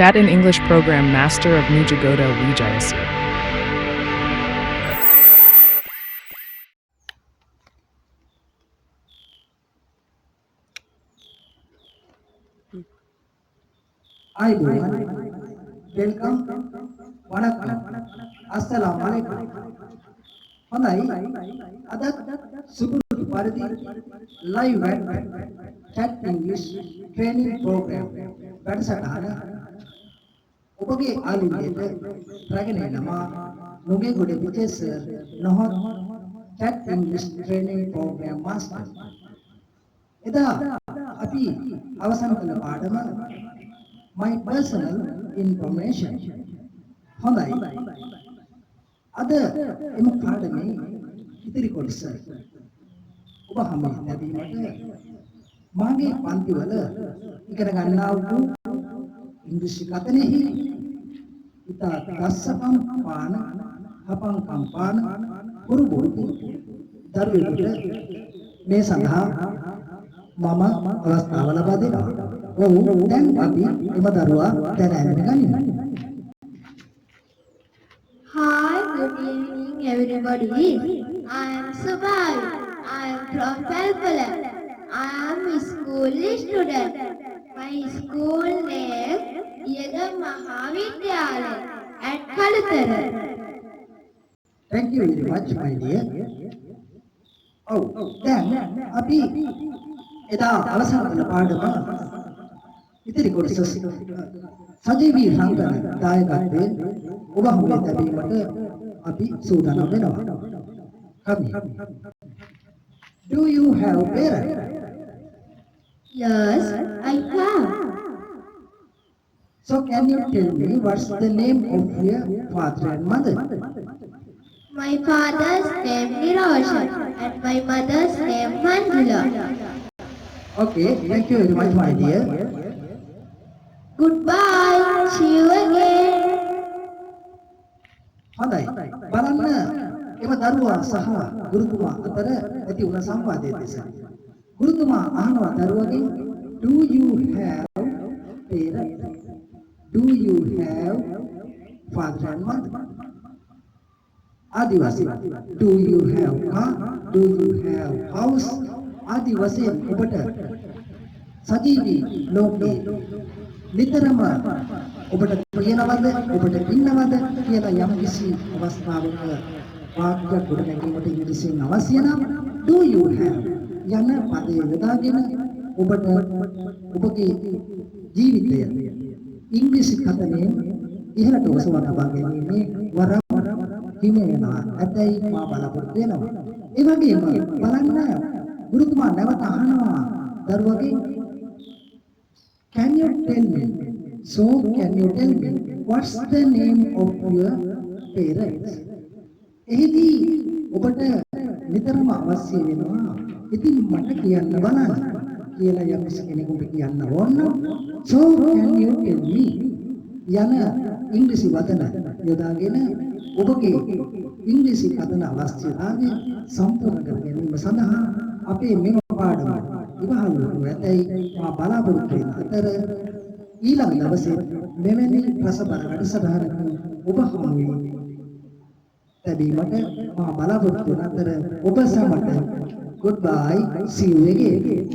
Chat in English program Master of Nijagoda Wijayasir. අයිබෝවන් welcome වණක්කම් අස්සලාමු අලයිකුම් හොඳයි අදත් සුපුරුදු පරිදි live chat english training program වැඩසටහන ඔබගේ ආලින්දයට රැගෙන එනවා නුගේගොඩ විජේ සර් නොහොත් chat english training program master එදා අපි අවසන් කළ පාඩම my personal information හොඳයි අද එම පාඩමේ ඉදිරි කොටස ඔබ හමුවේ ලැබීමට මාගේ පන්තිවල ඉගෙන ගන්නා වූ ඉංග්‍රීසි කතනෙහි ඉතා දස්සකම් පාන හපංකම් පාන පුරුබුරුදු දරුවෙකුට මේ සඳහා මම අවස්ථාව ලබා දෙනවා. ඔව් දැන් අපි එම දරුවා දැනගෙන ගනිමු. Hi, good evening everybody. I am Subai. I am from Palpala. I am a school student. My school name Yaga Mahavidyalaya at Kalatara. Thank you very much my dear. ඔව් දැන් අපි එදා අවසන් කළ පාඩම ඉතිරි කොටස සජීවී රංගන දායකත්වයෙන් ඔබ හමුවේ ලැබීමට අපි සූදානම් වෙනවා. කවි. Do you have parents? Yes, I have. So can you tell me what's the name of your father and mother? My father's name Niroshan and my mother's name Manjula. Okay, thank you very much my dear. Goodbye. See you again. හොඳයි බලන්න එම දරුවා සහ ගුරුතුමා අතර ඇති වුණ සංවාදයේ දෙස. ගුරුතුමා අහනවා දරුවගෙන් do you have parents? Do you have father and mother? ආදි වශයෙන් do you have car? Do you have house? ආදි වශයෙන් ඔබට සජීවී ලෝකේ නිතරම ඔබට කියනවද ඔබට ඉන්නවද කියලා යම් කිසි අවස්ථාවක වාක්‍යයක් ගොඩ ගැනීමට ඉංග්‍රීසියෙන් අවශ්‍ය නම් do you have යන පදය යොදාගෙන ඔබට ඔබගේ ජීවිතය ඉංග්‍රීසි කතනෙන් ඉහළට ඔසවා තබා ගැනීමේ වරම් හිමි වෙනවා. ඇතැයි මා බලාපොරොත්තු වෙනවා. ඒ වගේම බලන්න ගුරුතුමා නැවත අහනවා දරුවගෙන් can you tell me? So can you tell me what's the name of your parents? එහිදී ඔබට නිතරම අවශ්‍ය වෙනවා ඉතින් මට කියන්න බලන්න කියලා යම් කෙනෙකුට කියන්න ඕන so can you tell me යන ඉංග්‍රීසි වචන යොදාගෙන ඔබගේ ඉංග්‍රීසි පදන අවශ්‍යතාවය සම්පූර්ණ කර ගැනීම සඳහා අපේ මෙම පාඩම ඉවහල් වූ ඇතැයි මා බලාපොරොත්තු වෙන අතර ඊළඟ දවසේ මෙවැනි රසබර වැඩසටහනක ඔබ හමුවේ ලැබීමට මා බලාපොරොත්තු වන අතර ඔබ සැමට goodbye see you again